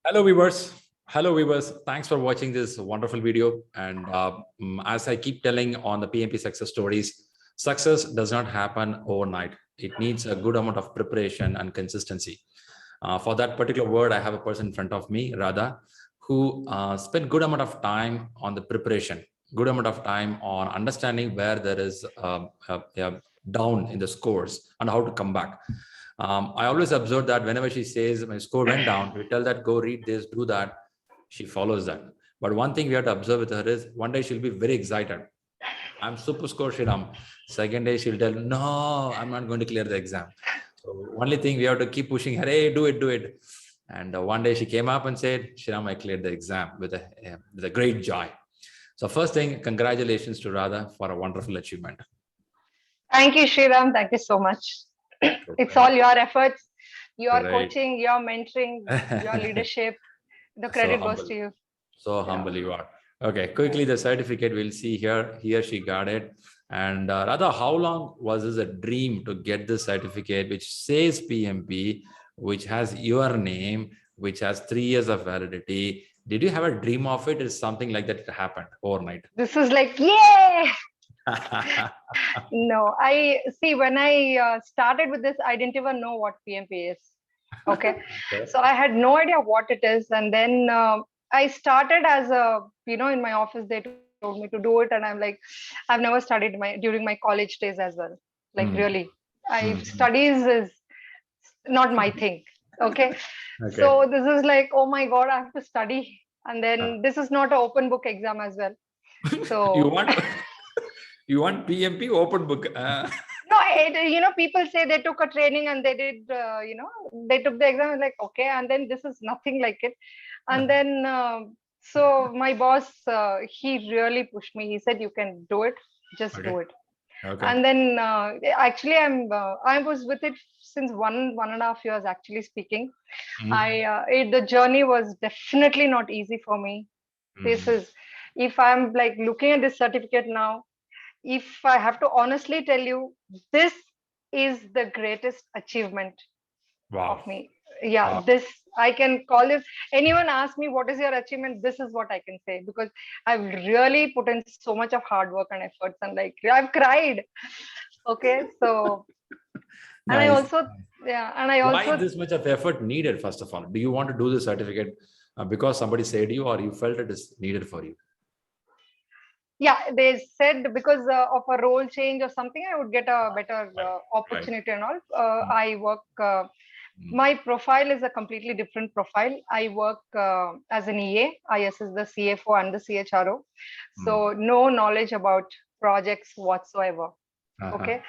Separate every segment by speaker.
Speaker 1: Hello, viewers. Hello, viewers. Thanks for watching this wonderful video. And as I keep telling on the PMP success stories, success does not happen overnight. It needs a good amount of preparation and consistency. For that particular word, I have a person in front of me, Radha, who spent good amount of time on the preparation, good amount of time on understanding where there is a down in the scores and how to come back. I always observe that whenever she says my score went down, we tell that go read this, do that. She follows that. But one thing we have to observe with her is one day she'll be very excited. I'm super score, Shriram. Second day she'll tell, no, I'm not going to clear the exam. So only thing we have to keep pushing her, hey, do it, do it. And one day she came up and said, Shriram, I cleared the exam with a great joy. So first thing, congratulations to Radha for a wonderful achievement.
Speaker 2: Thank you, Shriram. Thank you so much. It's all your efforts, your coaching, your mentoring, your leadership. The credit goes to you.
Speaker 1: So humble you are. Okay, quickly the certificate we'll see here. Here she got it. And Radha, how long was this a dream to get this certificate which says PMP, which has your name, which has 3 years of validity? Did you have a dream of it? Is something like that happened overnight?
Speaker 2: This is like, yay! No, I see when I started with this, I didn't even know what PMP is. Okay. So I had no idea what it is. And then I started as a, in my office, they told me to do it. And I'm like, I've never studied during my college days as well. Like really, studies is not my thing. Okay. So this is like, oh my God, I have to study. And then this is not an open book exam as well. So
Speaker 1: you want PMP open book?
Speaker 2: No, people say they took a training and they did, they took the exam. Like, okay, and then this is nothing like it. And then, so my boss, he really pushed me. He said, "You can do it. Just do it." Okay. And then, actually, I was with it since 1.5 years. Actually speaking, the journey was definitely not easy for me. This is, if I'm like looking at this certificate now, if I have to honestly tell you, this is the greatest achievement of me. Yeah, this, I can call this, anyone ask me what is your achievement, this is what I can say, because I've really put in so much of hard work and efforts, and like I've cried. Okay, so and I also,
Speaker 1: why this much of effort needed? First of all, do you want to do the certificate because somebody said you, or you felt it is needed for you?
Speaker 2: Yeah, they said because of a role change or something, I would get a better opportunity and all. I work, my profile is a completely different profile. I work as an EA. I assist the CFO and the CHRO. So no knowledge about projects whatsoever. Okay.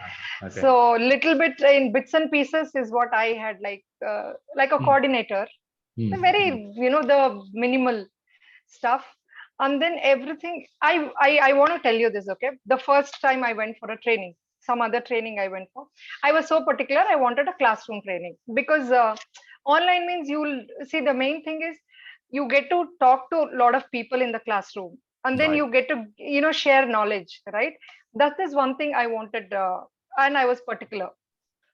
Speaker 2: So little bit in bits and pieces is what I had, like a coordinator, very, the minimal stuff. And then everything, I want to tell you this, okay? The first time I went for a training, some other training I went for, I was so particular, I wanted a classroom training, because online means you'll see, the main thing is you get to talk to a lot of people in the classroom, and then you get to, share knowledge, right? That is one thing I wanted, and I was particular.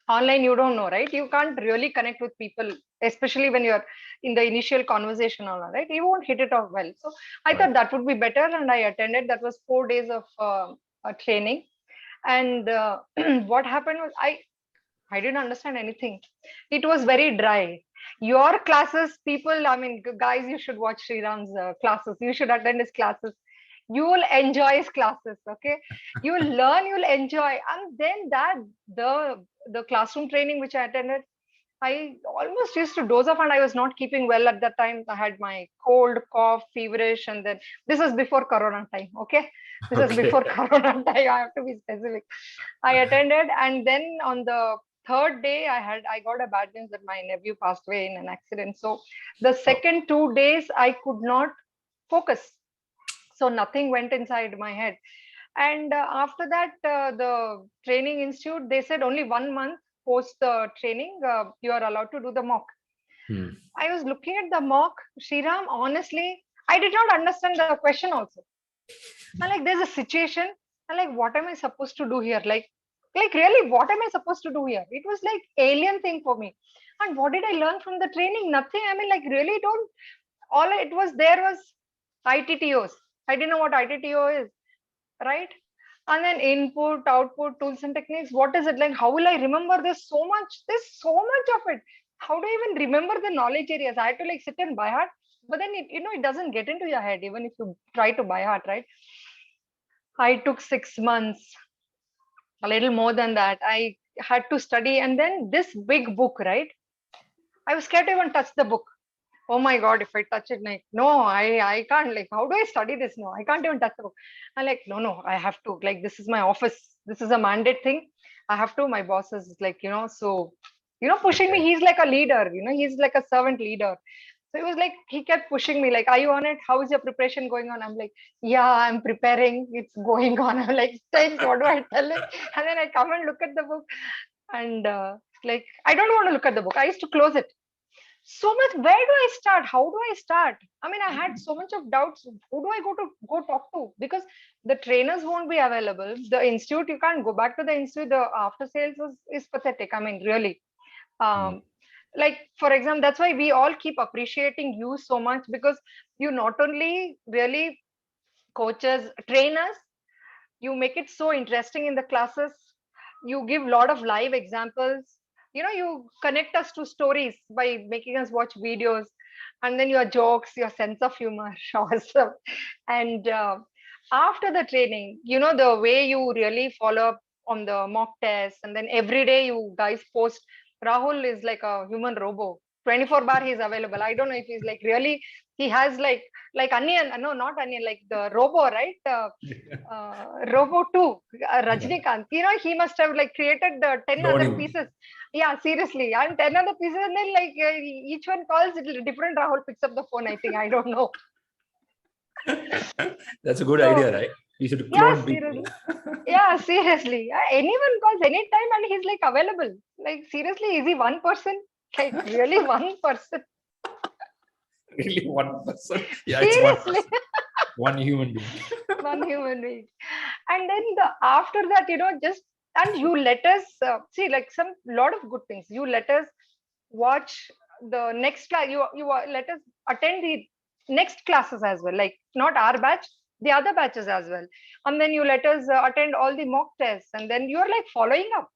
Speaker 2: Online, you don't know, right? You can't really connect with people, especially when you're in the initial conversation, all right? You won't hit it off well. So I thought that would be better, and I attended. That was 4 days of a training. And what happened was I didn't understand anything. It was very dry. Your classes, people, I mean, guys, you should watch Sriram's classes. You should attend his classes. You will enjoy his classes. Okay, you will learn, you will enjoy. And then the classroom training which I attended, I almost used to doze off, and I was not keeping well at that time. I had my cold, cough, feverish, and then this was before Corona time. Okay, this was before Corona time. I have to be specific. I attended, and then on the third day, I got a bad news that my nephew passed away in an accident. So the second 2 days, I could not focus. So nothing went inside my head. And after that, the training institute, they said only 1 month post the training, you are allowed to do the mock. I was looking at the mock, Shriram, honestly, I did not understand the question also. And like, there's a situation, and like, what am I supposed to do here? Like really, what am I supposed to do here? It was like alien thing for me. And what did I learn from the training? Nothing. I mean, like really don't. All it was there was ITTOs. I didn't know what ITTO is, right? And then input, output, tools and techniques. What is it like? How will I remember this so much? There's so much of it. How do I even remember the knowledge areas? I had to like sit and by heart, but then it doesn't get into your head even if you try to by heart, right? I took 6 months, a little more than that. I had to study, and then this big book, right? I was scared to even touch the book. Oh my god, if I touch it, like no, I can't. Like, how do I study this? No, I can't even touch the book. I'm like, no, I have to. Like, this is my office. This is a mandate thing. I have to. My boss is like, so pushing me.
Speaker 1: Okay.
Speaker 2: He's like a leader. He's like a servant leader. So it was like he kept pushing me, like, are you on it? How is your preparation going on? I'm like, yeah, I'm preparing. It's going on. I'm like, thanks. What do I tell it? And then I come and look at the book, and like, I don't want to look at the book. I used to close it so much. Where do I start? How do I start? I mean, I had so much of doubts. Who do I go talk to? Because the trainers won't be available. The institute, you can't go back to the institute. The after sales is pathetic. I mean, really.
Speaker 1: Mm.
Speaker 2: um, like, for example, that's why we all keep appreciating you so much, because you not only really coaches, trainers, you make it so interesting in the classes. You give a lot of live examples. You connect us to stories by making us watch videos, and then your jokes, your sense of humor. Awesome. And after the training, the way you really follow up on the mock test, and then every day you guys post. Rahul is like a human robo. 24 bar he's available. I don't know if he's like really, he has like onion, no, not onion, like the robo, right? Robo 2,
Speaker 1: Yeah.
Speaker 2: Rajnikant. He must have like created the 10 other
Speaker 1: Cloning.
Speaker 2: pieces. Yeah, seriously. And 10 other pieces, and then like each one calls it different. Rahul picks up the phone, I think. I don't know.
Speaker 1: That's a good
Speaker 2: So,
Speaker 1: idea, right? You should
Speaker 2: yeah,
Speaker 1: clone people.
Speaker 2: seriously. Yeah, seriously. Anyone calls anytime and he's like available. Like, seriously, is he one person? Like, really one person?
Speaker 1: Really, one person? Yeah, it's one
Speaker 2: Seriously.
Speaker 1: person, one human being.
Speaker 2: One human being. And then after that, just, and you let us see like some lot of good things. You let us watch the next class. You let us attend the next classes as well, like not our batch, the other batches as well. And then you let us attend all the mock tests, and then you're like following up.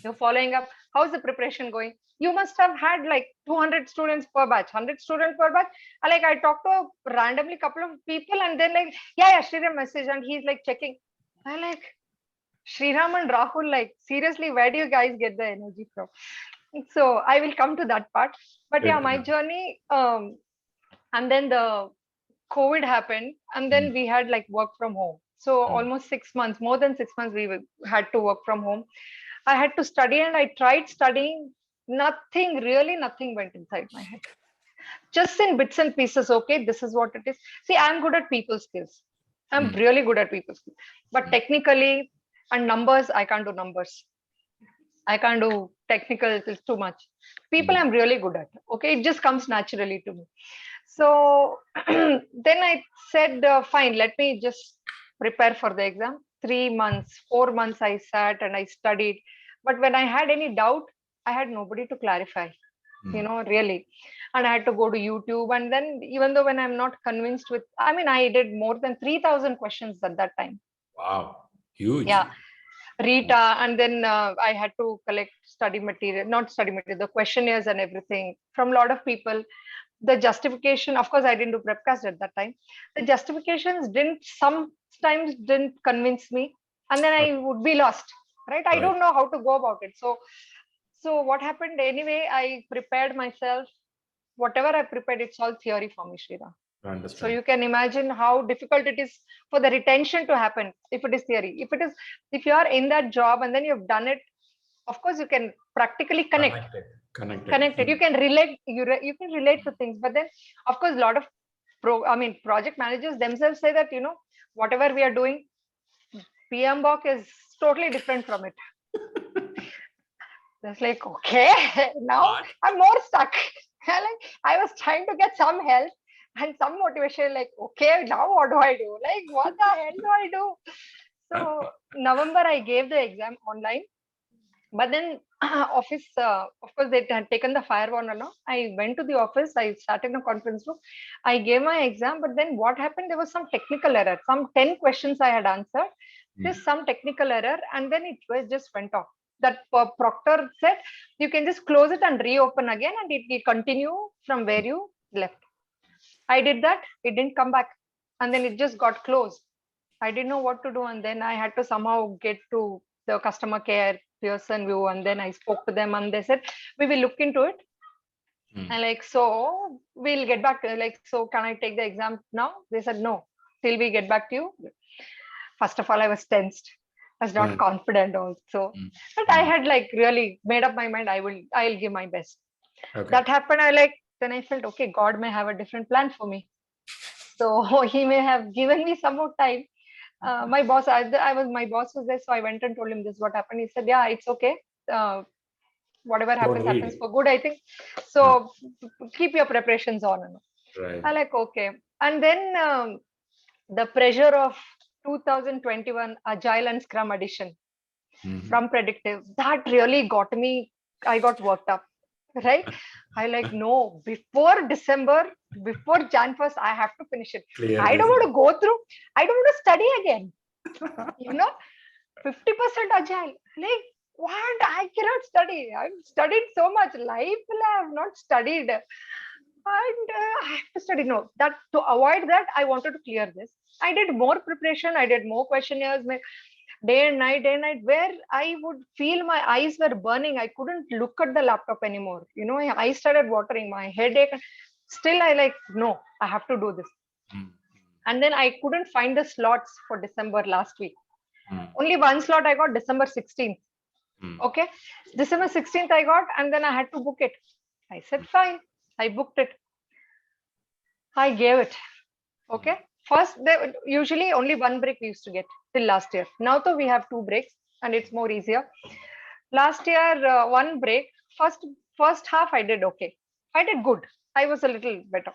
Speaker 2: You're following up. How's the preparation going? You must have had like 200 students per batch, 100 students per batch. Like, I talked to randomly couple of people, and then like, yeah, Sriram message, and he's like checking. I like, Sriram and Rahul, like, seriously, where do you guys get the energy from? So I will come to that part. But yeah, my
Speaker 1: Good.
Speaker 2: journey, and then the COVID happened, and then
Speaker 1: Mm.
Speaker 2: we had like work from home. So
Speaker 1: Mm.
Speaker 2: almost 6 months, more than 6 months, had to work from home. I had to study, and I tried studying. Nothing, really nothing went inside my head. Just in bits and pieces. Okay, this is what it is. See, I'm good at people skills. I'm
Speaker 1: Mm.
Speaker 2: really good at people skills. But
Speaker 1: Mm.
Speaker 2: technically and numbers, I can't do numbers. I can't do technical, it's too much. People
Speaker 1: Mm.
Speaker 2: I'm really good at. Okay, it just comes naturally to me. So then I said, fine, let me just prepare for the exam. 3 months, 4 months I sat and I studied. But when I had any doubt, I had nobody to clarify,
Speaker 1: Mm.
Speaker 2: really. And I had to go to YouTube. And then, even though when I'm not convinced with, I mean, I did more than 3,000 questions at that time.
Speaker 1: Wow, huge.
Speaker 2: Yeah, Rita, and then I had to collect study material, not study material, the questionnaires and everything from a lot of people. The justification, of course, I didn't do prepcast at that time. The justifications sometimes didn't convince me, and then I would be lost, right? I
Speaker 1: Right.
Speaker 2: don't know how to go about it. So what happened anyway? I prepared myself. Whatever I prepared, it's all theory for me, Shrira.
Speaker 1: I
Speaker 2: So
Speaker 1: understand.
Speaker 2: you can imagine how difficult it is for the retention to happen if it is theory. If you are in that job and then you've done it, of course you can practically
Speaker 1: Connected. Connected.
Speaker 2: connect it. You can relate. You can relate to things. But then, of course, a lot of project managers themselves say that whatever we are doing, PMBOK is totally different from it. It's like, okay, now
Speaker 1: What?
Speaker 2: I'm more stuck. Like, I was trying to get some help and some motivation. Like, okay, now what do I do? Like, what the hell do I do? So November, I gave the exam online. But then office, of course, they had taken the firewall along. I went to the office. I sat in a conference room. I gave my exam. But then what happened? There was some technical error. Some 10 questions I had answered. There's some technical error, and then it was just went off. That Proctor said you can just close it and reopen again, and it will continue from where you left. I did that. It didn't come back, and then it just got closed. I didn't know what to do, and then I had to somehow get to the customer care Pearson view, and then I spoke to them, and they said we will look into it. And like, so we'll get back to you. Like, so can I take the exam now? They said no, till we get back to you. First of all, I was tensed. I was not confident also, but I had like really made up my mind. I'll give my best. Okay. That happened. Then I felt, okay, God may have a different plan for me. So he may have given me some more time. My boss, my boss was there, so I went and told him this what happened. He said, yeah, it's okay. Whatever happens, happens for good, I think. So keep your preparations on. Right. I like, okay. And then the pressure of 2021 Agile and Scrum edition from predictive, that really got me. I got worked up. Right? I like, no, before December, before Jan 1st, I have to finish it. I don't want to go through. I don't want to study again. 50% Agile. Like, what? I cannot study. I've studied so much. Life I have not studied. And I have to study. No, that to avoid that, I wanted to clear this. I did more preparation. I did more questionnaires. Day and night, where I would feel my eyes were burning. I couldn't look at the laptop anymore. My eyes started watering, my headache. Still, no, I have to do this. And then I couldn't find the slots for December last week. Only one slot I got, December 16th. Okay. December 16th I got, and then I had to book it. I said, fine. I booked it. I gave it. Okay. First, usually only one break we used to get till last year. Now, though, we have 2 breaks, and it's more easier. Last year, 1 break. First half, I did okay. I did good. I was a little better.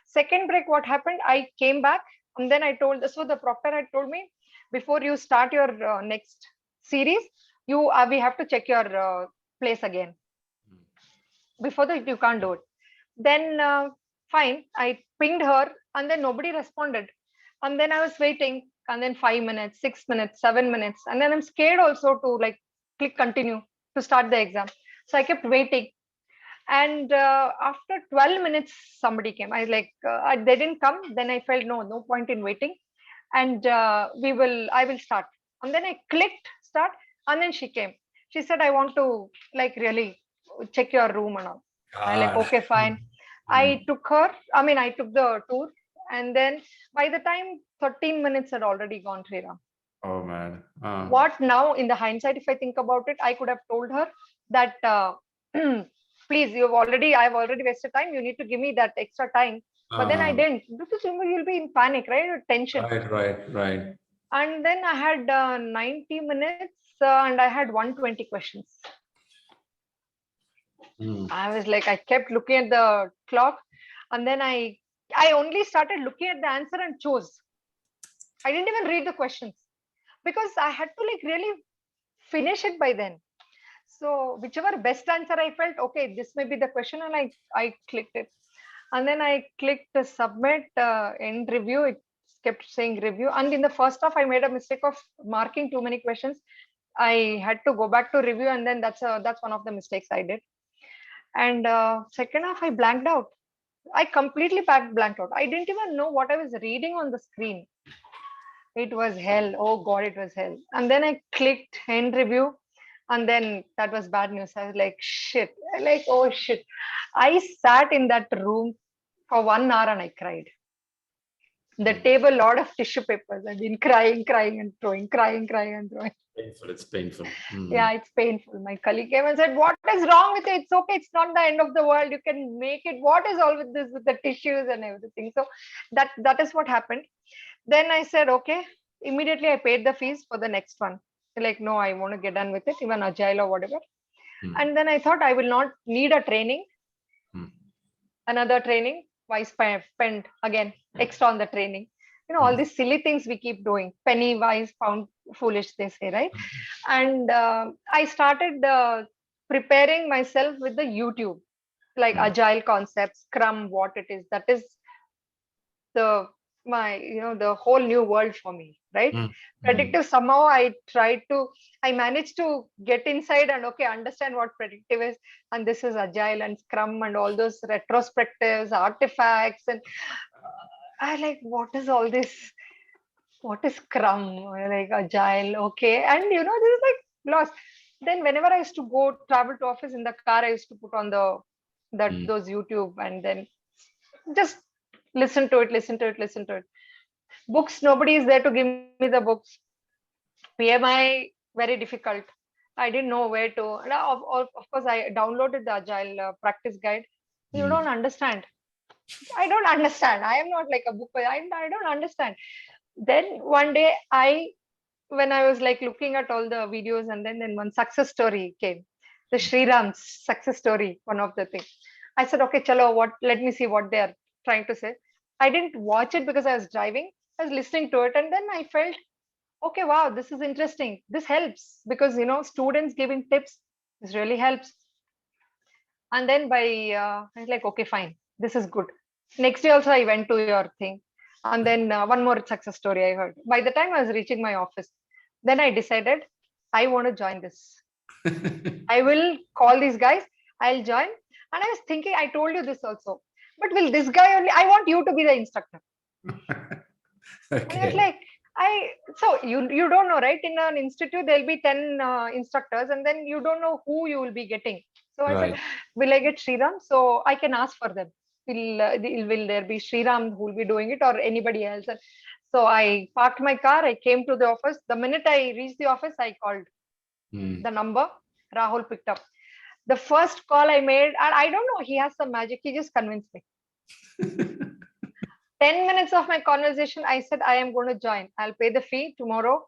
Speaker 2: Second break, what happened? I came back, and then I told. So the proctor had told me, before you start your next series, we have to check your place again. Before that, you can't do it. Then fine, I pinged her, and then nobody responded. And then I was waiting, and then 5 minutes, 6 minutes, 7 minutes. And then I'm scared also to click continue to start the exam. So I kept waiting. And after 12 minutes, somebody came. I they didn't come. Then I felt no point in waiting. And I will start. And then I clicked start, and then she came. She said, I want to really check your room and all. I okay, fine. I took the tour, and then by the time 13 minutes had already gone, Sriram.
Speaker 1: Oh man.
Speaker 2: What now, in the hindsight, if I think about it, I could have told her that, please, I've already wasted time. You need to give me that extra time. But then I didn't, because you'll be in panic, right? Tension.
Speaker 1: Right.
Speaker 2: And then I had 90 minutes and I had 120 questions. I was I kept looking at the clock, and then I only started looking at the answer and chose. I didn't even read the questions because I had to really finish it by then. So whichever best answer I felt, okay, this may be the question, and I clicked it. And then I clicked submit, end review. It kept saying review. And in the first half, I made a mistake of marking too many questions. I had to go back to review, and then that's one of the mistakes I did. And second half, I blanked out. I completely blanked out. I didn't even know what I was reading on the screen. It was hell. Oh God, it was hell. And then I clicked end review, and then that was bad news. I was like, shit. Oh shit. I sat in that room for 1 hour and I cried. The table, lot of tissue papers. I've been crying and throwing, crying and throwing.
Speaker 1: It's painful.
Speaker 2: Yeah, it's painful. My colleague came and said, what is wrong with it? It's okay. It's not the end of the world. You can make it. What is all with this, with the tissues and everything? So that is what happened. Then I said, okay. Immediately I paid the fees for the next one. No, I want to get done with it, even Agile or whatever. And then I thought I will not need a training, another training. Why spend again extra on the training? All these silly things we keep doing, penny wise, pound foolish, they say, right? And I started preparing myself with the YouTube, like agile concepts, Scrum, what it is. That is the the whole new world for me, right? Predictive, somehow I managed to get inside and okay, understand what predictive is, and this is agile and Scrum and all those retrospectives, artifacts, and I like, what is all this? What is Scrum? Like agile, okay. And this is like lost. Then whenever I used to go travel to office in the car, I used to put on those YouTube and then just listen to it, listen to it, listen to it. Books, nobody is there to give me the books. PMI, very difficult. I didn't know where to. Now, of course, I downloaded the Agile practice guide. You don't understand. I don't understand. I am not like a book. I don't understand. Then one day, when I was like looking at all the videos, and then one success story came, the Shriram's success story, one of the things. I said, okay, chalo, let me see what they are trying to say. I didn't watch it because I was driving. I was listening to it, and then I felt, okay, wow, this is interesting. This helps because students giving tips, this really helps. And then I was like, okay, fine, this is good. Next day also I went to your thing, and then one more success story I heard. By the time I was reaching my office, then I decided I want to join this. I will call these guys. I'll join. And I was thinking, I told you this also, but will this guy only? I want you to be the instructor. Okay. I was like, so you don't know, right? In an institute, there'll be 10 instructors, and then you don't know who you will be getting. So I said, will I get Shriram? So I can ask for them. Will there be Shriram who will be doing it, or anybody else? And so I parked my car. I came to the office. The minute I reached the office, I called the number. Rahul picked up. The first call I made, and I don't know, he has some magic. He just convinced me. 10 minutes of my conversation, I said, I am going to join. I'll pay the fee tomorrow.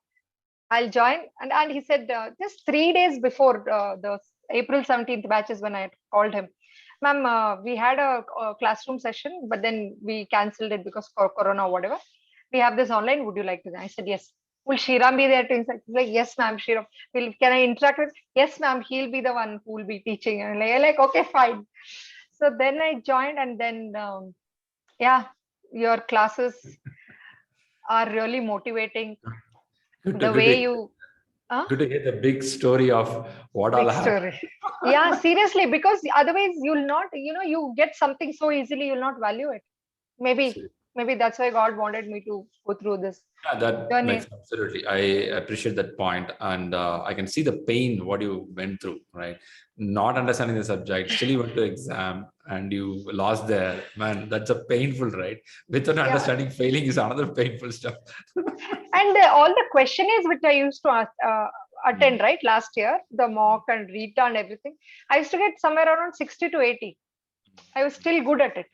Speaker 2: I'll join. And he said, just 3 days before the April 17th batch is when I called him. Ma'am, we had a classroom session, but then we cancelled it because of Corona or whatever. We have this online. Would you like to? I said, yes. Will Shriram be there to instruct? He's like, yes, ma'am, Shriram. Can I interact with? Yes, ma'am. He'll be the one who will be teaching. And like, okay, fine. So then I joined, and then, yeah, your classes are really motivating. Good to
Speaker 1: hear the big story of what all happened.
Speaker 2: Yeah, seriously, because otherwise you'll not, you get something so easily, you'll not value it. Maybe that's why God wanted me to go through this.
Speaker 1: Yeah, that makes absolutely. I appreciate that point, and I can see the pain what you went through, right? Not understanding the subject, still you went to exam and you lost there. Man, that's a painful, right? Without understanding, failing is another painful stuff.
Speaker 2: And all the questionnaires which I used to attend, right, last year, the mock and RETA and everything, I used to get somewhere around 60 to 80. I was still good at it.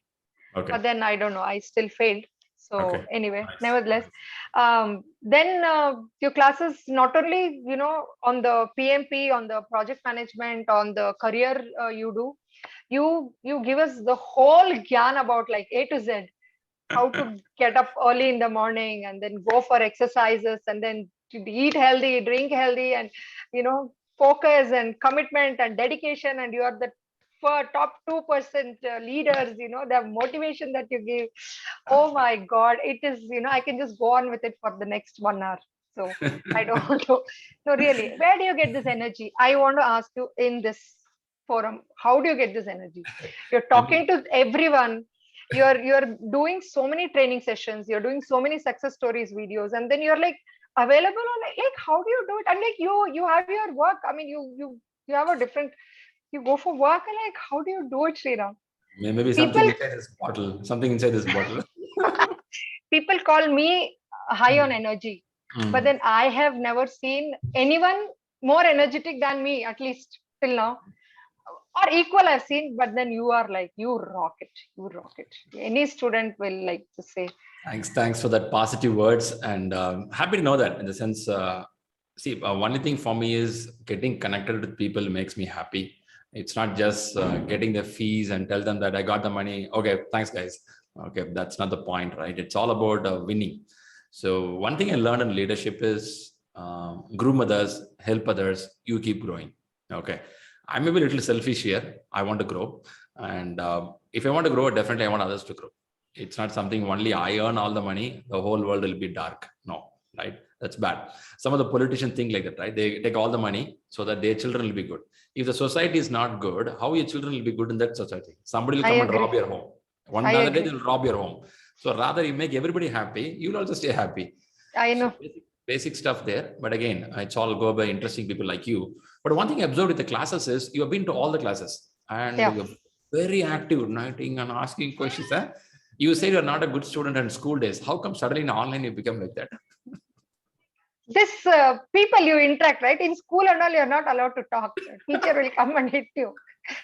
Speaker 2: Okay. But then I don't know, I still failed. So anyway, nevertheless, then your classes, not only, on the PMP, on the project management, on the career you do, you give us the whole gyan about like A to Z, how to get up early in the morning and then go for exercises and then to eat healthy, drink healthy, and, focus and commitment and dedication. And you are the top 2% leaders, the motivation that you give. Oh my God, it is, I can just go on with it for the next 1 hour. So I don't know. No, really, where do you get this energy? I want to ask you in this forum, how do you get this energy? You're talking to everyone. You're doing so many training sessions. You're doing so many success stories videos, and then you're like available on like how do you do it? And like you have your work. I mean, you have a different. You go for work, and like, how do you do it, Shriram?
Speaker 1: Maybe something inside this bottle. Something inside this bottle.
Speaker 2: People call me high on energy, but then I have never seen anyone more energetic than me, at least till now, or equal I've seen. But then you are like, you rock it. Any student will like to say.
Speaker 1: Thanks for that positive words, and happy to know that. In the sense, only thing for me is getting connected with people makes me happy. It's not just getting the fees and tell them that I got the money. Okay, thanks guys. Okay, that's not the point, right? It's all about winning. So one thing I learned in leadership is groom others, help others, you keep growing. Okay. I may be a little selfish here. I want to grow. And if I want to grow, definitely I want others to grow. It's not something only I earn all the money, the whole world will be dark. No, right? That's bad. Some of the politicians think like that, right? They take all the money so that their children will be good. If the society is not good, how your children will be good in that society? Somebody will
Speaker 2: I
Speaker 1: come and
Speaker 2: agree.
Speaker 1: rob your home. One
Speaker 2: I
Speaker 1: other day,
Speaker 2: agree.
Speaker 1: they'll rob your home. So rather you make everybody happy, you'll also stay happy.
Speaker 2: I know.
Speaker 1: So basic stuff there. But again, it's all go by interesting people like you. But one thing I observed with the classes is you have been to all the classes and you're very active, writing and asking questions. Eh? You say you're not a good student in school days. How come suddenly in online you become like that?
Speaker 2: This people you interact, right? In school and all, you're not allowed to talk. Teacher will come and hit you.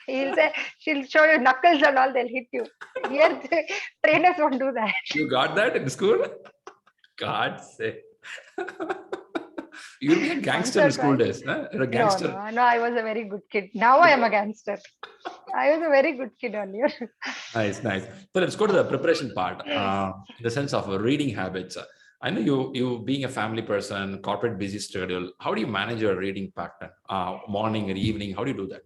Speaker 2: He'll say, she'll show you knuckles and all, they'll hit you. Here, the trainers won't do that.
Speaker 1: You got that in school? God sake. You'll be a gangster in school days. Huh? You're a gangster.
Speaker 2: No, I was a very good kid. Now I am a gangster. I was a very good kid earlier.
Speaker 1: Nice. So let's go to the preparation part. In the sense of reading habits. I know you being a family person, corporate busy schedule. How do you manage your reading pattern? Morning or evening? How do you do that?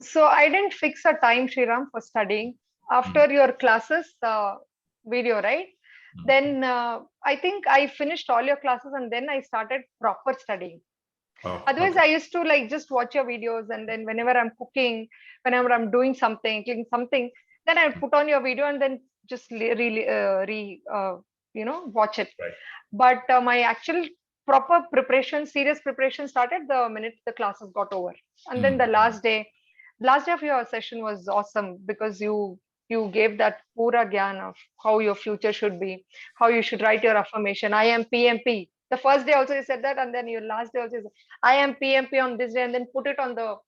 Speaker 2: So I didn't fix a time, Sriram, for studying. After your classes video, right? Then I think I finished all your classes and then I started proper studying. Otherwise, I used to like just watch your videos, and then whenever I'm cooking, whenever I'm doing something, then I put on your video and then just watch it.
Speaker 1: Right.
Speaker 2: But my actual proper preparation, serious preparation started the minute the classes got over. And then the last day of your session was awesome because you gave that pura gyan of how your future should be, how you should write your affirmation. I am PMP. The first day also you said that, and then your last day also you said, I am PMP on this day, and then put it on the,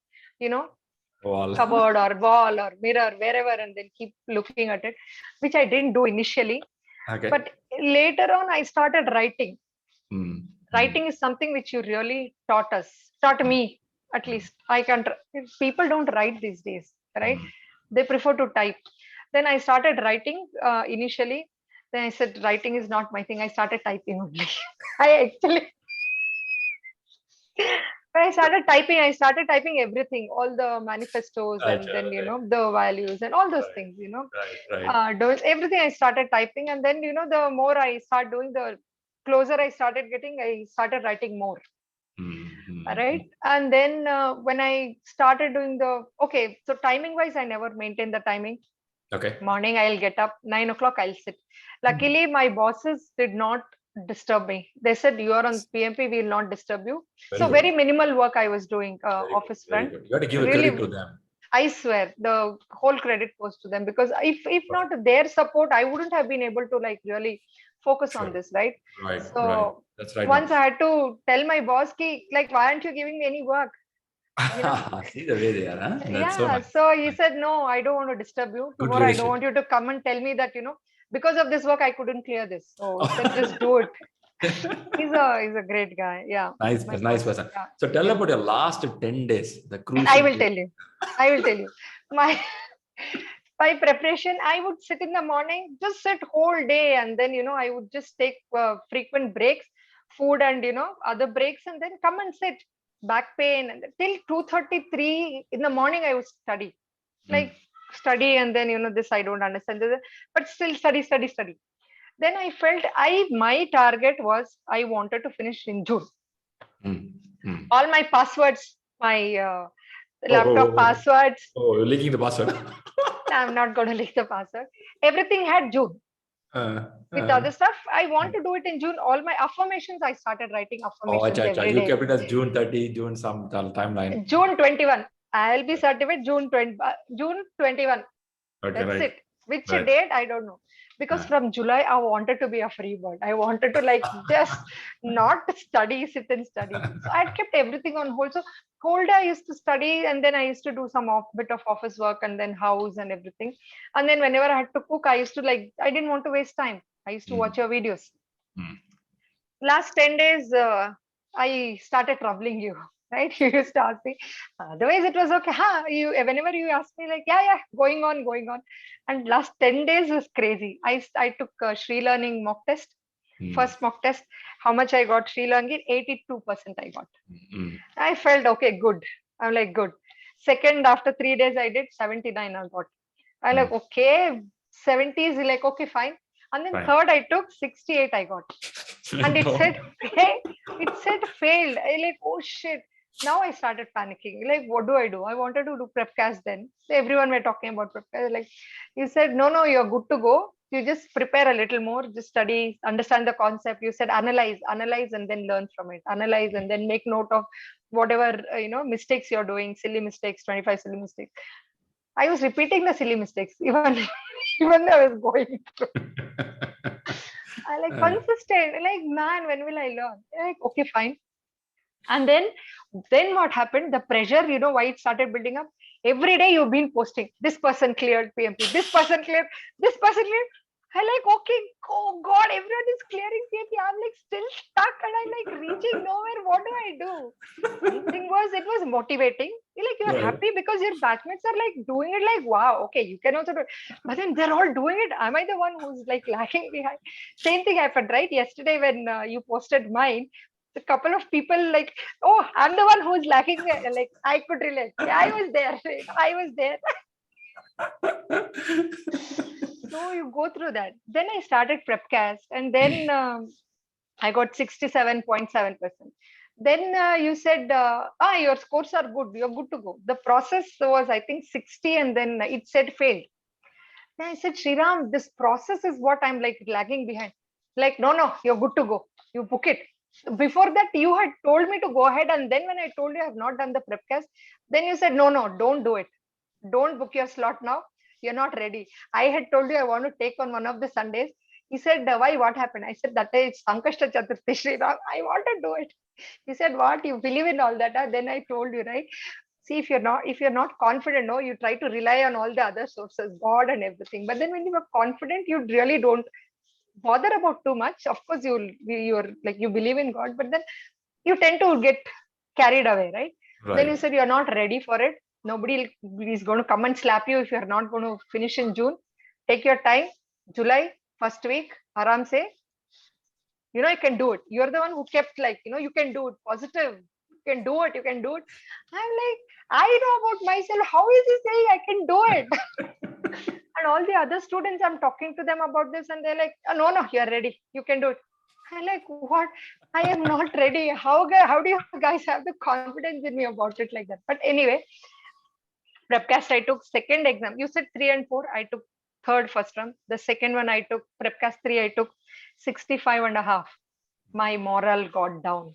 Speaker 1: wall.
Speaker 2: cupboard or wall or mirror, wherever, and then keep looking at it, which I didn't do initially.
Speaker 1: Okay.
Speaker 2: But later on, I started writing. Writing is something which you really taught me, at least. People don't write these days, right? They prefer to type. Then I started writing initially. Then I said, writing is not my thing. I started typing only. When I started typing everything, all the manifestos, and then, the values and all those things, everything I started typing. And then, the more I start doing, the closer I started getting, I started writing more. Right. And then when I started doing so timing wise, I never maintained the timing.
Speaker 1: Okay.
Speaker 2: Morning, I'll get up 9 o'clock, I'll sit. Luckily, my bosses did not disturb me. They said, you are on PMP, we will not disturb you. Very minimal work I was doing, office front.
Speaker 1: You have to give credit to them.
Speaker 2: I swear, the whole credit goes to them, because if not their support, I wouldn't have been able to really focus on this, right?
Speaker 1: Right.
Speaker 2: So
Speaker 1: that's right.
Speaker 2: Once I had to tell my boss, why aren't you giving me any work?
Speaker 1: See the way they are, huh? That's so nice.
Speaker 2: So he said, no, I don't want to disturb you. Tomorrow, I don't want you to come and tell me that, because of this work, I couldn't clear this. So he said, just do it. He's a great guy. Yeah.
Speaker 1: Nice person. Yeah. So tell about your last 10 days, the crucial.
Speaker 2: I will tell you. My preparation, I would sit in the morning, just sit whole day. And then, I would just take frequent breaks, food and, other breaks, and then come and sit. Back pain, and till 2:33 in the morning I would study, study, and then this I don't understand, but still study. Then I felt my target was I wanted to finish in June. All my passwords, my laptop passwords.
Speaker 1: Oh, you're leaking the password.
Speaker 2: I'm not going to leak the password. Everything had June. With other stuff, I want to do it in June. All my affirmations, I started writing affirmations every day.
Speaker 1: You kept it as June 30, June some timeline.
Speaker 2: June 21. I'll be certified June 21.
Speaker 1: Okay,
Speaker 2: That's it. Which date, I don't know. Because from July, I wanted to be a free bird. I wanted to just not study, sit and study. So I kept everything on hold. So whole day I used to study, and then I used to do some bit of office work, and then house and everything. And then whenever I had to cook, I used to I didn't want to waste time. I used to watch your videos. Last 10 days, I started troubling you. Right? You used to ask me. Otherwise, it was okay. Whenever you ask me, going on. And last 10 days was crazy. I took a ShriLearning mock test. First mock test, how much I got? ShriLearning, 82% I got. I felt okay, good. I'm like, good. Second, after 3 days, I did 79. I got. I like, okay, 70 is like, okay, fine. And then third, I took 68. I got. And it said, hey, it said failed. I like, oh shit. Now I started panicking. Like, what do I do? I wanted to do prepcast then. So everyone were talking about prepcast. Like, you said, no, you're good to go. You just prepare a little more, just study, understand the concept. You said analyze, and then learn from it. Analyze and then make note of whatever, mistakes you're doing, silly mistakes, 25 silly mistakes. I was repeating the silly mistakes, even though I was going through. I like consistent, like, man, when will I learn? Like, okay, fine. And then what happened? The pressure, why it started building up. Every day you've been posting, this person cleared PMP, this person cleared, this person cleared. I like, okay, oh God, everyone is clearing PMP. I'm like still stuck and I'm like reaching nowhere. What do I do? One thing was, it was motivating. You're happy because your batchmates are like doing it like, wow, okay, you can also do it. But then they're all doing it. Am I the one who's like lagging behind? Same thing happened, right? Yesterday when you posted mine, a couple of people like, oh, I'm the one who's lacking. Like, I could relate. Yeah, I was there. I was there. So you go through that. Then I started prepcast, and then I got 67.7%. Then you said, your scores are good. You're good to go. The process was, I think, 60, and then it said failed. Then I said, Shriram, this process is what I'm like lagging behind. Like, no, you're good to go. You book it. Before that, you had told me to go ahead, and then when I told you I have not done the prepcast, then you said, no, don't do it. Don't book your slot now. You're not ready. I had told you I want to take on one of the Sundays. He said, why? What happened? I said, that is Sankashta Chaturthi, Shriram. I want to do it. He said, what? You believe in all that? Then I told you, right? See, if you're not confident, no, you try to rely on all the other sources, God and everything. But then when you are confident, you really don't bother about too much. Of course, you're like, you believe in God, but then you tend to get carried away, right? Then you said you're not ready for it. Nobody is going to come and slap you if you're not going to finish in June. Take your time. July, first week, aram se. You can do it. You're the one who kept like, you can do it. Positive. You can do it. You can do it. I'm like, I know about myself. How is he saying I can do it? And all the other students, I'm talking to them about this, and they're like, oh, no, you're ready. You can do it. I'm like, what? I am not ready. How do you guys have the confidence in me about it like that? But anyway, prepcast, I took second exam. You said 3 and 4. I took third first round. The second one, I took prepcast 3. I took 65.5. My moral got down.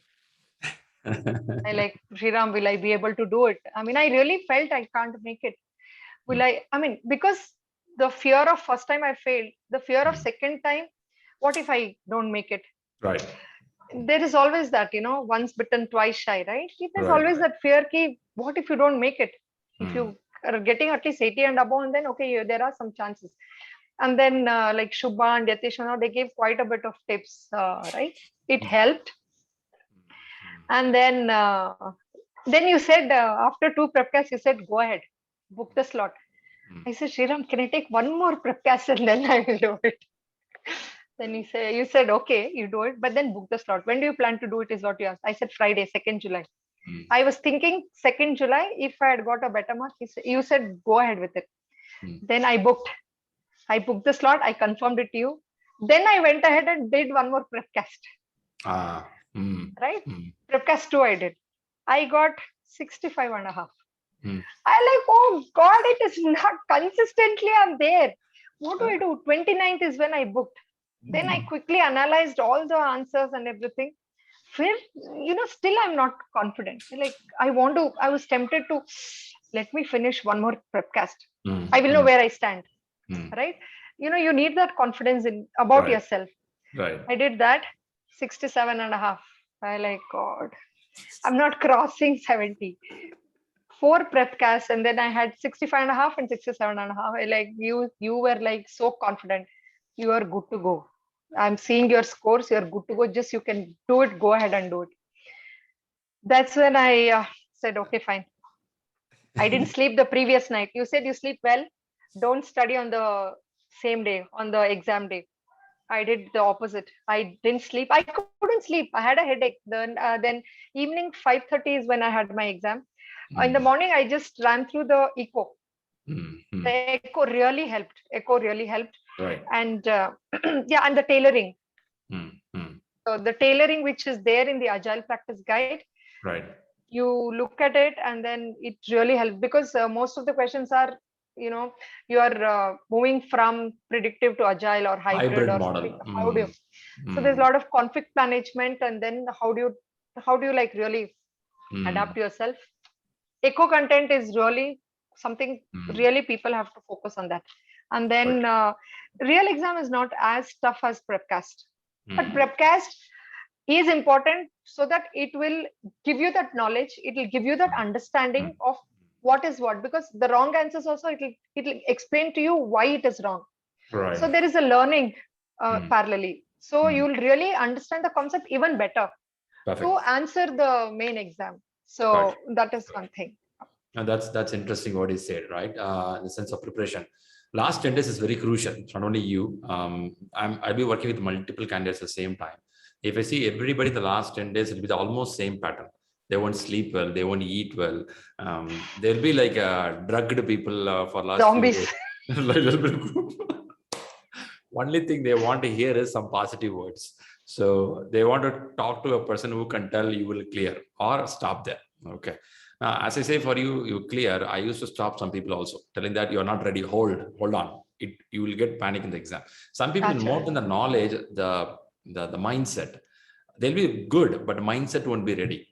Speaker 2: I like, Shriram, will I be able to do it? I mean, I really felt I can't make it. Because the fear of first time I failed, the fear of second time, what if I don't make it?
Speaker 1: Right.
Speaker 2: There is always that, once bitten, twice shy, right? There's always that fear, what if you don't make it? If you are getting at least 80 and above, and then, okay, there are some chances. And then like Shubha and Yatish, they gave quite a bit of tips, right? It helped. And then you said, after 2 prepcasts, you said, go ahead, book the slot. I said, Shriram, can I take one more prepcast and then I will do it? Then you said, okay, you do it, but then book the slot. When do you plan to do it is what you asked. I said, Friday, 2nd July. I was thinking 2nd July, if I had got a better mark, you said, go ahead with it. Then I booked the slot. I confirmed it to you. Then I went ahead and did one more prepcast. Right? Prepcast 2 I did. I got 65.5. I like, oh God, it is not consistently I'm there. What do I do? 29th is when I booked. Then I quickly analyzed all the answers and everything. Still I'm not confident. Like, I was tempted to, let me finish one more prepcast. I will know where I stand. Right? You need that confidence about yourself.
Speaker 1: Right.
Speaker 2: I did that, 67.5. I like, God, I'm not crossing 70. 4 prepcasts, and then I had 65.5 and 67.5. I like, you were like so confident. You are good to go. I'm seeing your scores. You're good to go. Just you can do it. Go ahead and do it. That's when I said, okay, fine. I didn't sleep the previous night. You said you sleep well. Don't study on the same day, on the exam day. I did the opposite. I didn't sleep. I couldn't sleep. I had a headache. Then evening 5:30 is when I had my exam. In the morning, I just ran through the echo. The echo really helped. Echo really helped.
Speaker 1: Right.
Speaker 2: And yeah, and the tailoring. So the tailoring, which is there in the Agile Practice Guide,
Speaker 1: Right.
Speaker 2: you look at it and then it really helps, because most of the questions are, you are moving from predictive to agile or hybrid or
Speaker 1: model.
Speaker 2: something. How do you? So there's a lot of conflict management, and then how do you like really adapt yourself? Eco content is really something really people have to focus on that. And then real exam is not as tough as prepcast, but prepcast is important so that it will give you that knowledge, it will give you that understanding of what is what, because the wrong answers also it will explain to you why it is wrong.
Speaker 1: Right.
Speaker 2: So there is a learning parallelly, so you'll really understand the concept even better to answer the main exam. So that is one thing.
Speaker 1: And that's interesting what he said, right? In the sense of preparation, last 10 days is very crucial. It's not only you. I'll be working with multiple candidates at the same time. If I see everybody the last 10 days, it'll be the almost same pattern. They won't sleep well, they won't eat well. They'll be like drugged people for last
Speaker 2: zombies.
Speaker 1: Only thing they want to hear is some positive words. So they want to talk to a person who can tell you will clear or stop there. Okay. As I say, for you clear, I used to stop some people also, telling that you're not ready, hold on. You will get panic in the exam. Some people more than the knowledge, the mindset, they'll be good, but mindset won't be ready.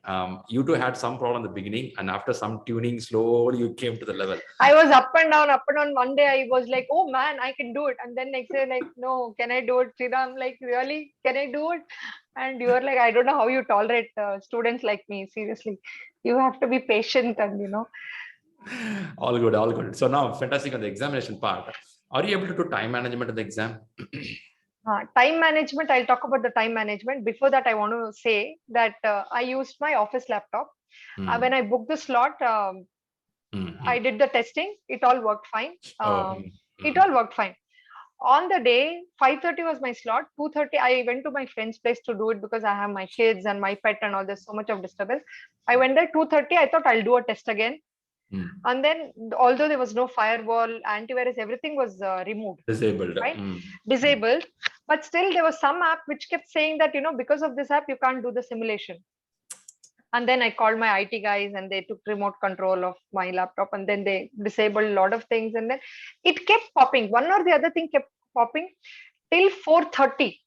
Speaker 1: You too had some problem in the beginning, and after some tuning, slowly you came to the level.
Speaker 2: I was up and down. One day I was like, oh man, I can do it. And then next day, like, no, can I do it? I'm like, really? Can I do it? And you are like, I don't know how you tolerate students like me. Seriously, you have to be patient and.
Speaker 1: All good. So now, fantastic on the examination part. Are you able to do time management in the exam?
Speaker 2: Time management, I'll talk about the time management. Before that, I want to say that I used my office laptop. When I booked the slot, I did the testing. It all worked fine. It all worked fine. On the day, 5:30 was my slot. 2:30, I went to my friend's place to do it because I have my kids and my pet and all. There's so much of disturbance. I went there 2:30. I thought I'll do a test again. And then, although there was no firewall, antivirus, everything was removed.
Speaker 1: Disabled.
Speaker 2: Right? Disabled. But still, there was some app which kept saying that, because of this app, you can't do the simulation. And then I called my IT guys and they took remote control of my laptop, and then they disabled a lot of things. And then it kept popping. One or the other thing kept popping till 4:30,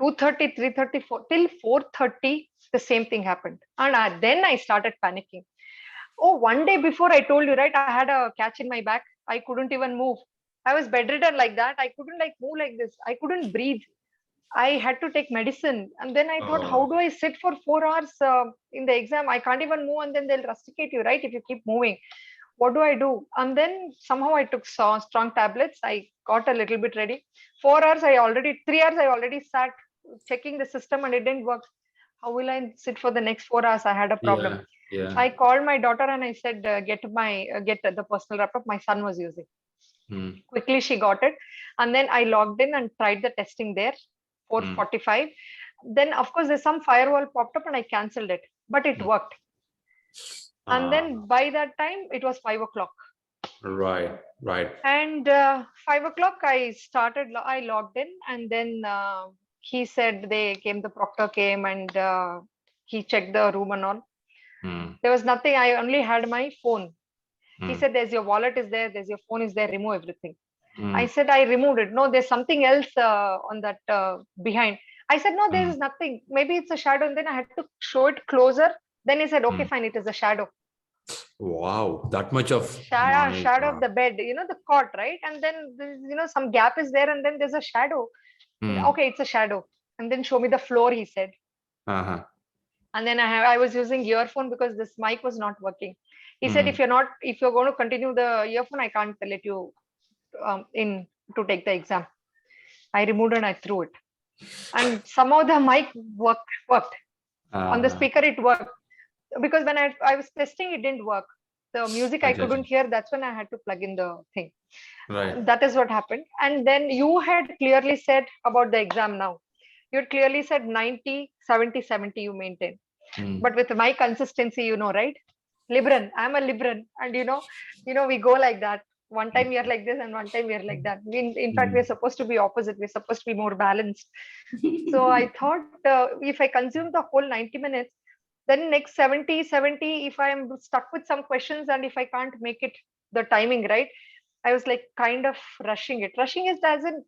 Speaker 2: 2:30, 3:30, 4, till 4:30, the same thing happened. And then I started panicking. Oh, one day before I told you, right, I had a catch in my back. I couldn't even move. I was bedridden like that. I couldn't move like this. I couldn't breathe. I had to take medicine. And then I thought, how do I sit for 4 hours in the exam? I can't even move, and then they'll rusticate you, right? If you keep moving. What do I do? And then somehow I took strong tablets. I got a little bit ready. 3 hours I already sat checking the system and it didn't work. How will I sit for the next 4 hours? I had a problem.
Speaker 1: Yeah.
Speaker 2: I called my daughter and I said, get the personal laptop my son was using. Quickly she got it, and then I logged in and tried the testing there. 4:45. Then of course there's some firewall popped up and I cancelled it, but it worked. And then by that time it was 5 o'clock.
Speaker 1: Right.
Speaker 2: And 5 o'clock I logged in, and then he said the proctor came and he checked the room and all. There was nothing. I only had my phone. He said, there's your wallet is there, there's your phone is there, remove everything. I said, I removed it. No, there's something else on that behind. I said, no, there is nothing. Maybe it's a shadow. And then I had to show it closer. Then he said, okay, fine, it is a shadow.
Speaker 1: Wow, that much of
Speaker 2: shadow of the bed, the cot, right? And then some gap is there, and then there's a shadow. Okay, it's a shadow. And then show me the floor, he said. And then I was using earphone because this mic was not working. He said, if you're going to continue the earphone, I can't let you in to take the exam. I removed and I threw it. And somehow the mic worked. On the speaker, it worked. Because when I was testing, it didn't work. the music I couldn't hear. That's when I had to plug in the thing.
Speaker 1: Right.
Speaker 2: That is what happened. And then you had clearly said about the exam now. You had clearly said 90, 70, 70 you maintain. But with my consistency, right? Libran, I'm a Libran. And we go like that. One time we are like this and one time we are like that. In fact, we're supposed to be opposite. We're supposed to be more balanced. So I thought if I consume the whole 90 minutes, then next 70, if I'm stuck with some questions and if I can't make it the timing, right? I was like kind of rushing it. Rushing is as in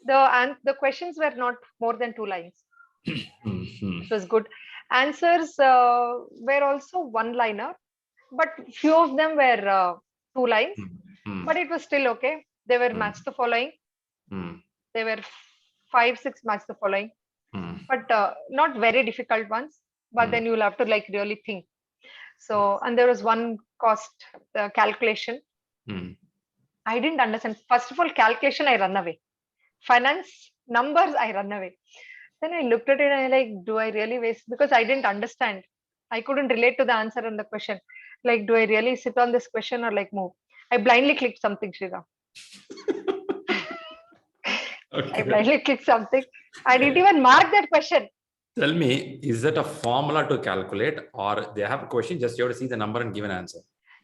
Speaker 2: the questions were not more than 2 lines. It was good. Answers were also one-liner, but few of them were 2 lines. But it was still okay. They were match the following. They were 5, 6 match the following, but not very difficult ones. But then you'll have to like really think. So, and there was one cost calculation. I didn't understand. First of all, calculation, I run away. Finance, numbers, I run away. Then I looked at it and I like, do I really waste? Because I didn't understand. I couldn't relate to the answer and the question. Like, do I really sit on this question or like move? I blindly clicked something, Shrida. Okay. I blindly clicked something. I didn't even mark that question.
Speaker 1: Tell me, is that a formula to calculate or they have a question, just you have to see the number and give an answer?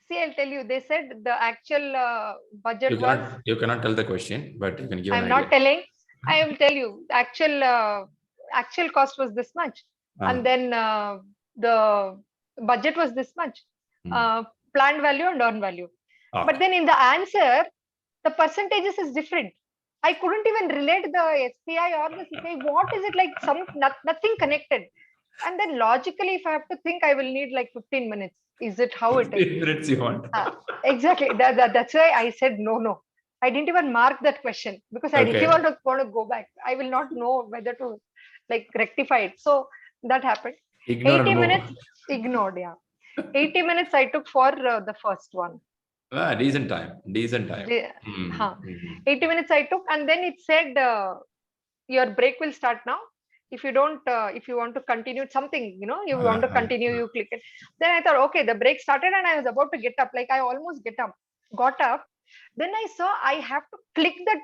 Speaker 2: See, I'll tell you, they said the actual budget
Speaker 1: you cannot tell the question, but you can give an idea.
Speaker 2: I'm not telling. I will tell you, actual cost was this much. And then the budget was this much. Planned value and earned value. Okay. But then in the answer, the percentages is different. I couldn't even relate the SPI or the CPI. What is it like? Nothing connected. And then logically, if I have to think, I will need like 15 minutes. Is it how it is?
Speaker 1: 15 minutes you want.
Speaker 2: Exactly. That's why I said no. I didn't even mark that question because I didn't want to go back. I will not know whether to like rectify it. So that happened.
Speaker 1: Ignore
Speaker 2: 80 minutes ignored. Yeah. 80 minutes I took for the first one.
Speaker 1: Decent time. 80
Speaker 2: minutes I took, and then it said your break will start now. If you don't, if you want to continue something, you want to continue, you click it. Then I thought, okay, the break started and I was about to get up. Like I almost got up. Then I saw I have to click that.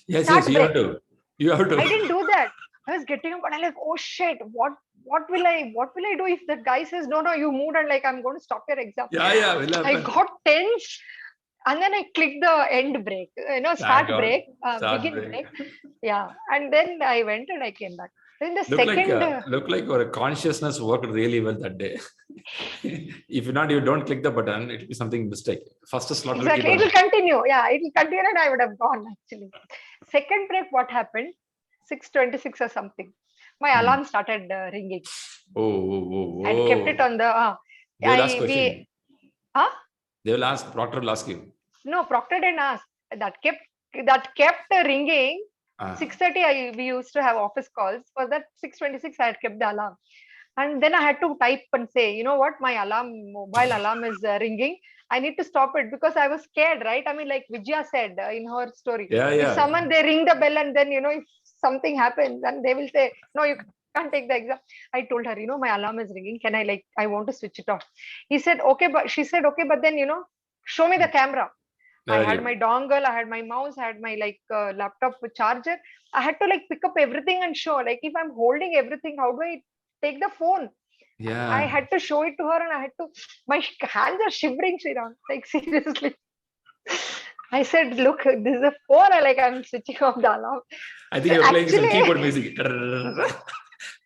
Speaker 1: Yes, you have to.
Speaker 2: I didn't do that. I was getting up and I'm like, oh shit, what will I do if that guy says, no, you moved and like, I'm going to stop your exam.
Speaker 1: Yeah.
Speaker 2: I got tense. And then I clicked the end break, start break, begin break. Yeah. And then I went and I came back. Then the
Speaker 1: look like your consciousness worked really well that day. If not, you don't click the button, it will be something mistake. First slot.
Speaker 2: Exactly. It will continue. Yeah, it will continue and I would have gone actually. Second break, what happened? 6:26 or something. My alarm started ringing.
Speaker 1: Oh.
Speaker 2: I kept it on the.
Speaker 1: They will ask question. They will ask. Proctor will ask you.
Speaker 2: No, Proctor didn't ask. That kept ringing. 6:30 we used to have office calls. For that 6:26 I had kept the alarm. And then I had to type and say, you know what, my mobile alarm is ringing. I need to stop it because I was scared, right? I mean, like Vijaya said in her story.
Speaker 1: Yeah.
Speaker 2: If someone, they ring the bell and then, if something happens, then they will say, no, you can't take the exam. I told her, my alarm is ringing. Can I want to switch it off. She said, okay, but then, show me the camera. I had my dongle, I had my mouse, I had my laptop with charger. I had to pick up everything and show. Like if I'm holding everything, how do I take the phone?
Speaker 1: Yeah.
Speaker 2: I had to show it to her and my hands are shivering, Sriram. Like seriously. I said, look, this is a phone. I'm switching off the alarm.
Speaker 1: I think you're playing some keyboard music.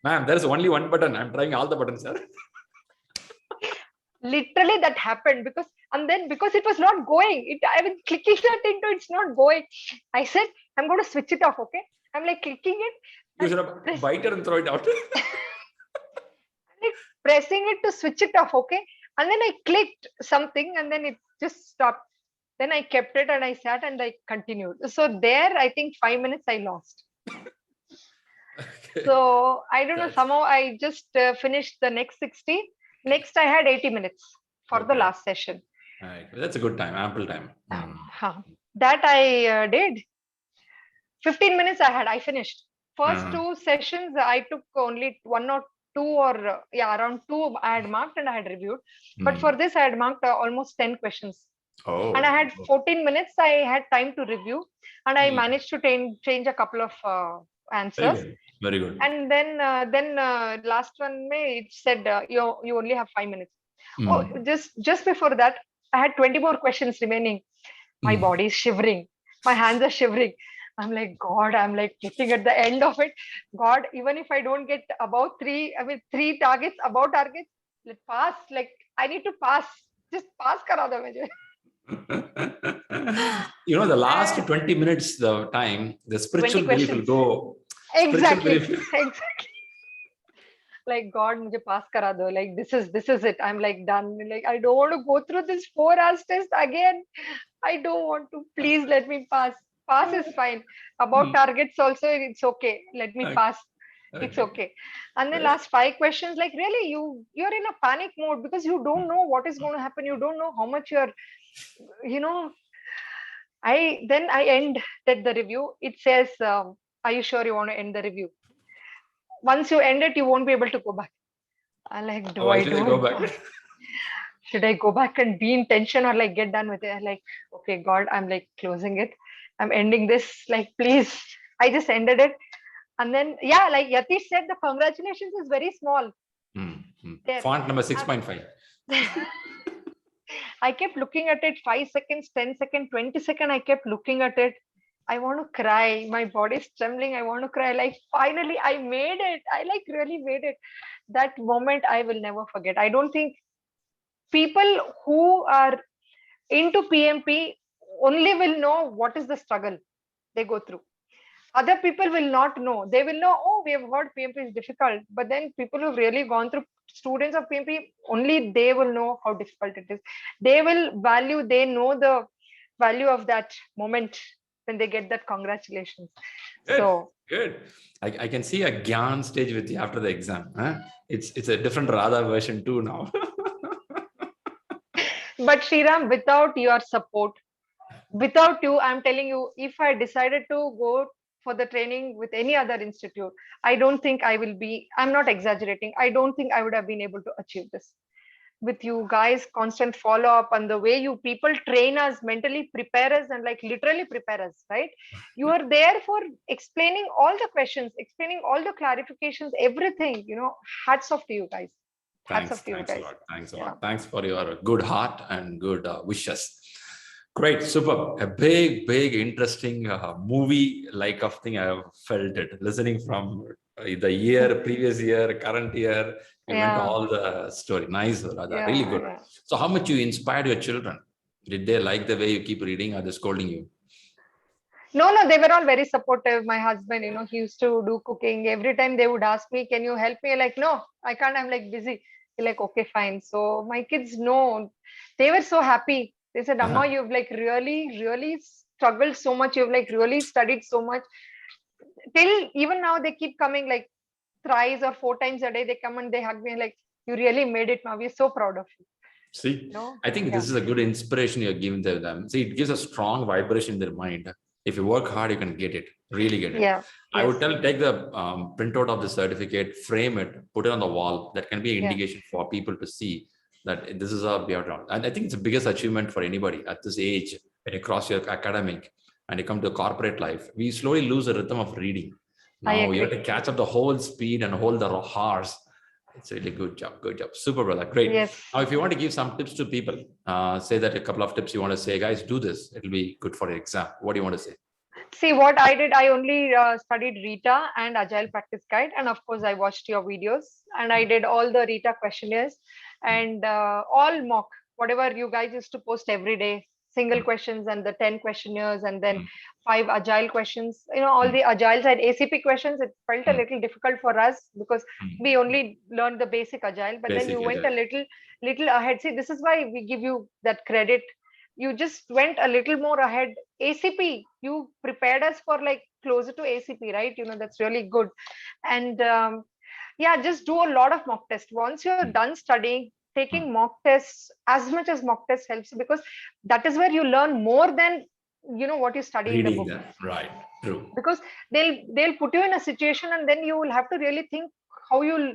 Speaker 1: Ma'am, there's only one button. I'm trying all the buttons, sir.
Speaker 2: Literally that happened because it was not going. I was clicking that into it's not going. I said, I'm going to switch it off, okay? I'm clicking it.
Speaker 1: You should have bite it and throw it out.
Speaker 2: Pressing it to switch it off, okay? And then I clicked something and then it just stopped. Then I kept it and I sat and I continued. So there, I think 5 minutes I lost. Okay. So I don't know, somehow I just finished the next 60. Next, I had 80 minutes for the last session.
Speaker 1: Right. That's a good time, ample time.
Speaker 2: That I did. 15 minutes I finished. First 2 sessions, I took only 1 or around 2 I had marked and I had reviewed. But for this, I had marked almost 10 questions. And I had 14 minutes. I had time to review, and I managed to change a couple of answers.
Speaker 1: Very good.
Speaker 2: And then last one, it said you only have 5 minutes. Oh, just before that, I had 20 more questions remaining. My body is shivering. My hands are shivering. I'm like, God, I'm like getting at the end of it. God, even if I don't get above 3 targets, above targets, let's pass. Like, I need to pass. Just pass kara do mujhe.
Speaker 1: The last 20 minutes, the time, the spiritual belief will go.
Speaker 2: Exactly. Like, God, mujhe pass kara do. Like, this is it. I'm like done. Like, I don't want to go through this 4 hours test again. I don't want to. Please let me pass. Pass is fine. About targets also, it's okay. Let me pass. It's okay. And then last 5 questions, like really, you're in a panic mode because you don't know what is going to happen. You don't know how much I end the review. It says, are you sure you want to end the review? Once you end it, you won't be able to go back. I'm like, should I go back and be in tension or like get done with it? I'm like, okay, God, I'm like closing it. I'm ending this. Like, please. I just ended it. And then, like Yatish said, the congratulations is very small.
Speaker 1: Font number 6.5.
Speaker 2: I kept looking at it 5 seconds, 10 seconds, 20 seconds. I kept looking at it. I want to cry. My body is trembling. I want to cry. Like, finally, I made it. I like really made it. That moment I will never forget. I don't think people who are into PMP only will know what is the struggle they go through. Other people will not know. They will know, oh, we have heard PMP is difficult. But then people who've really gone through, students of PMP, only they will know how difficult it is. They know the value of that moment when they get that congratulations.
Speaker 1: Good. I can see a Gyan stage with you after the exam. Huh? It's a different Radha version too now.
Speaker 2: But Shriram, without your support, without you, I'm telling you, if I decided to go for the training with any other institute, I don't think I'm not exaggerating. I don't think I would have been able to achieve this. With you guys, constant follow up and the way you people train us, mentally prepare us, and like literally prepare us, right? You are there for explaining all the questions, explaining all the clarifications, everything, hats off to you guys.
Speaker 1: Thanks a lot. Thanks for your good heart and good wishes. Great, super. A big, interesting movie-like of thing. I have felt it listening from the previous year, current year. You went to all the story. Nice, Radha. Really good. Yeah. So, how much you inspired your children? Did they like the way you keep reading? Or are they scolding you?
Speaker 2: No, they were all very supportive. My husband, he used to do cooking. Every time they would ask me, "Can you help me?" Like, no, I can't. I'm like busy. They're like, okay, fine. So my kids know. They were so happy. They said, Amma, you've like really struggled so much. You've like really studied so much. Till even now, they keep coming like thrice or 4 times a day. They come and they hug me like, you really made it, Ma. We're so proud of you.
Speaker 1: See, I think this is a good inspiration you're giving to them. See, it gives a strong vibration in their mind. If you work hard, you can get it, really get it.
Speaker 2: Yeah.
Speaker 1: I would take the printout of the certificate, frame it, put it on the wall. That can be an indication for people to see that this is a beyond. And I think it's the biggest achievement for anybody at this age. When you cross your academic and you come to corporate life, we slowly lose the rhythm of reading. Now you have to catch up the whole speed and hold the horse. It's really good job. Super, brother. Great.
Speaker 2: Yes.
Speaker 1: Now, if you want to give some tips to people, say that a couple of tips you want to say, guys, do this. It'll be good for your exam. What do you want to say?
Speaker 2: See, what I did, I only studied Rita and Agile Practice Guide. And of course, I watched your videos and I did all the Rita questionnaires and all mock, whatever you guys used to post every day, single questions and the 10 questionnaires and then 5 Agile questions, all the Agile side ACP questions. It felt a little difficult for us because we only learned the basic Agile, but then you went a little ahead. See, this is why we give you that credit. You just went a little more ahead. ACP, you prepared us for like closer to ACP, right? That's really good. And just do a lot of mock tests. Once you're done studying, taking mock tests, as much as mock tests helps, because that is where you learn more than what you study in the book.
Speaker 1: Right, true.
Speaker 2: Because they'll put you in a situation and then you will have to really think how you'll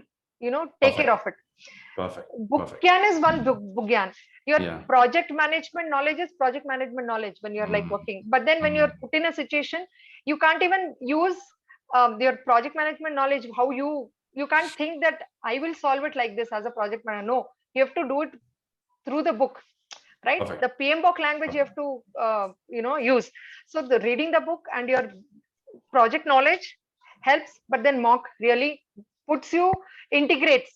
Speaker 2: take care of it.
Speaker 1: Perfect.
Speaker 2: Book gyan is one book gyan. Your project management knowledge is project management knowledge when you're like working. But then when you're put in a situation, you can't even use your project management knowledge. How you can't think that I will solve it like this as a project manager. No, you have to do it through the book, right?
Speaker 1: Perfect.
Speaker 2: The PMBOK language you have to use. So the reading the book and your project knowledge helps, but then mock really integrates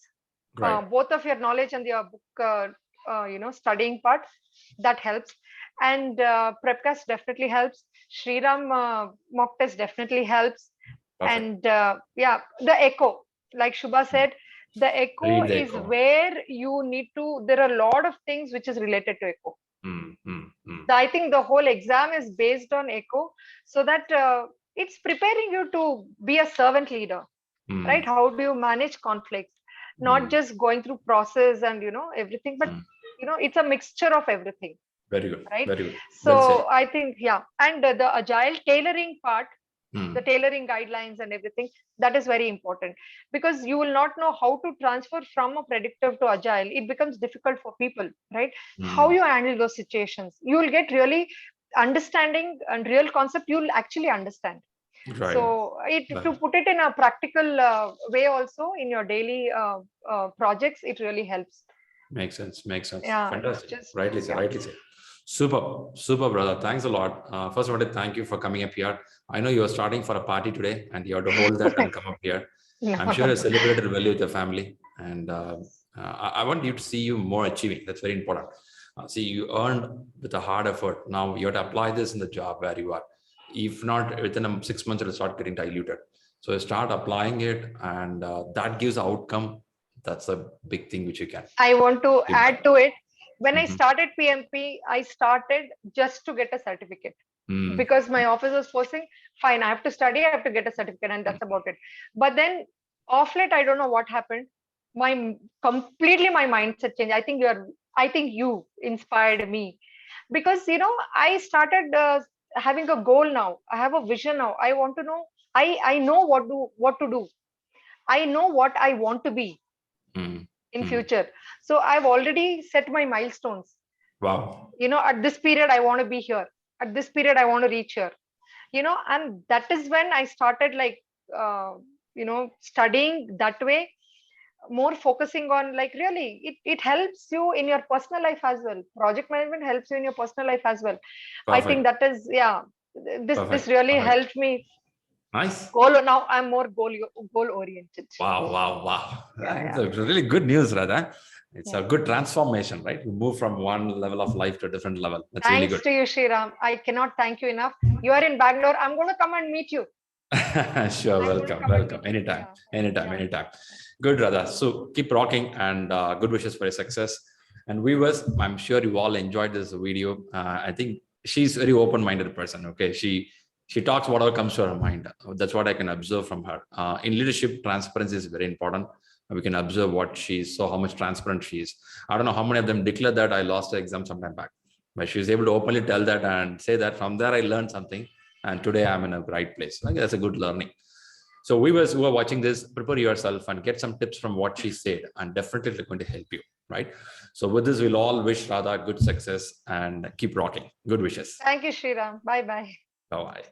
Speaker 2: both of your knowledge and your book studying part. That helps. And prepcast definitely helps. Shriram mock test definitely helps. Perfect. And the echo, like Shubha said, the echo is where you need to, there are a lot of things which is related to echo. I think the whole exam is based on echo, so that it's preparing you to be a servant leader, right? How do you manage conflicts? Not just going through process and everything, but it's a mixture of everything.
Speaker 1: Very good.
Speaker 2: Right.
Speaker 1: Very good.
Speaker 2: So I think, and the agile tailoring part, the tailoring guidelines and everything, that is very important, because you will not know how to transfer from a predictive to agile. It becomes difficult for people, right? How you handle those situations, you will get really understanding and real concept, you'll actually understand. Right. So to put it in a practical way also in your daily projects, it really helps.
Speaker 1: Makes sense.
Speaker 2: Yeah,
Speaker 1: fantastic. Rightly said. Super, brother. Thanks a lot. First, I want to thank you for coming up here. I know you are starting for a party today, and you have to hold that and come up here. I'm sure you celebrated well with your family, and I want you to see you more achieving. That's very important. See, you earned with a hard effort. Now you have to apply this in the job where you are. If not, within 6 months, it'll start getting diluted. So start applying it, and that gives outcome. That's a big thing which you can.
Speaker 2: I want to add to it. When I started PMP, I started just to get a certificate, because my office was forcing, fine, I have to study, I have to get a certificate, and that's about it. But then off late, I don't know what happened. Completely my mindset changed. I think you inspired me, because I started having a goal now. I have a vision now. I want to know. I know what to do. I know what I want to be in future. So I've already set my milestones.
Speaker 1: Wow.
Speaker 2: At this period, I want to be here. At this period, I want to reach here. And that is when I started studying that way, more focusing on really, it helps you in your personal life as well. Project management helps you in your personal life as well. Perfect. I think that is, this really helped me.
Speaker 1: Nice.
Speaker 2: Now I'm more goal oriented.
Speaker 1: Wow. That's really good news, Radha. It's a good transformation, right? You move from one level of life to a different level. That's really good.
Speaker 2: Thanks to you, Shriram. I cannot thank you enough. You are in Bangalore. I'm going to come and meet you.
Speaker 1: Sure, welcome. Anytime. Good, Radha. So keep rocking, and good wishes for your success. And viewers, I'm sure you all enjoyed this video. I think she's a very open-minded person. Okay, she talks whatever comes to her mind. That's what I can observe from her. In leadership, transparency is very important. We can observe how much transparent she is. I don't know how many of them declare that I lost the exam sometime back, but she was able to openly tell that and say that from there I learned something, and today I'm in a right place. I think that's a good learning. So viewers who are watching this, prepare yourself and get some tips from what she said, and definitely it's going to help you, right? So with this, we'll all wish Radha good success and keep rocking. Good wishes.
Speaker 2: Thank you, Shriram. Bye-bye.
Speaker 1: Bye-bye.